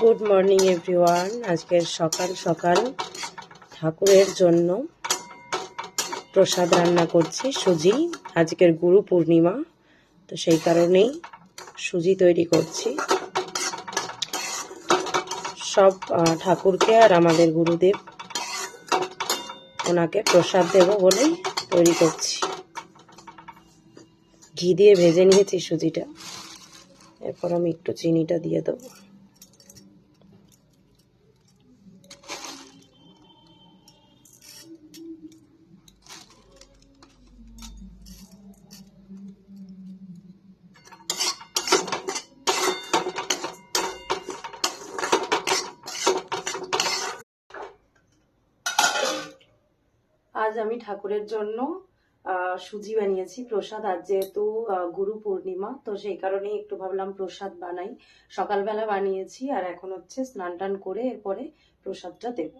Good morning everyone. আজকের সকাল সকাল ঠাকুরের জন্য প্রসাদ রান্না করছি সুজি। আজকের গুরু পূর্ণিমা, তো সেই কারণেই সুজি তৈরি করছি। সব ঠাকুরকে আর আমাদের গুরুদেব ওনাকে প্রসাদ দেব বলেই তৈরি করছি। ঘি দিয়ে ভেজে নিয়েছি সুজিটা, এরপর আমি একটু চিনিটা দিয়ে দেবো। আজ আমি ঠাকুরের জন্য সুজি বানিয়েছি প্রসাদ। আজ যেহেতু গুরু পূর্ণিমা, তো সেই কারণেই একটু ভাবলাম প্রসাদ বানাই। সকালবেলা বানিয়েছি, আর এখন হচ্ছে স্নান টান করে এরপরে প্রসাদটা দেব।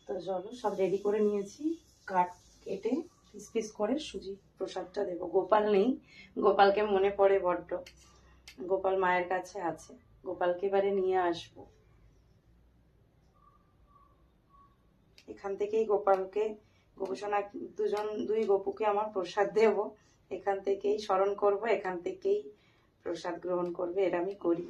তো চলো, সব রেডি করে নিয়েছি, কাট কেটে পিস পিস করে সুজি প্রসাদটা দেব। গোপাল নেই, গোপালকে মনে পড়ে বড্ড। গোপাল মায়ের কাছে আছে, গোপালকে এবারে নিয়ে আসবো। এখান থেকেই গোপালকে, গোপসোনা দুই গপুকে আমার প্রসাদ দেব। এখান থেকেই স্মরণ করব, এখান থেকেই প্রসাদ গ্রহণ করবে, এর আমি করি।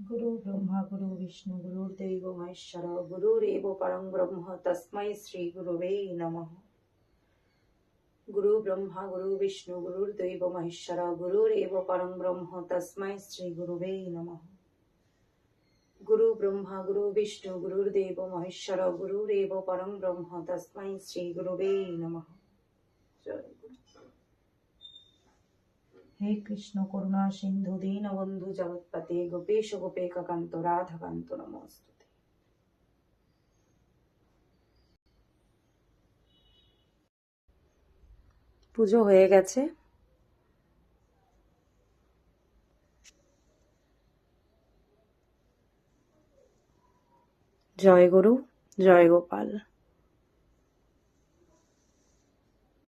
गुरु ब्रह्मा गुरु विष्णु गुरुर्देव महेश्वर गुरुरेव परं ब्रह्म तस्मै श्री गुरुवे नमः। गुरु ब्रह्मा गुरु विष्णु गुरुर्देव महेश्वर गुरुरेव परं ब्रह्म तस्मै श्री गुरुवे नमः। गुरु ब्रह्मा गुरु विष्णु गुरुर्देव महेश्वर गुरुरेव परं ब्रह्म तस्मै श्री गुरुवे नमः। हे कृष्ण करुणा सिंधु दीनबंधु जगत्पते गोपेश गोपेकान्त राधाकान्त नमोस्तुते। পুজো হয়ে গেছে। জয় গুরু, জয় গোপাল।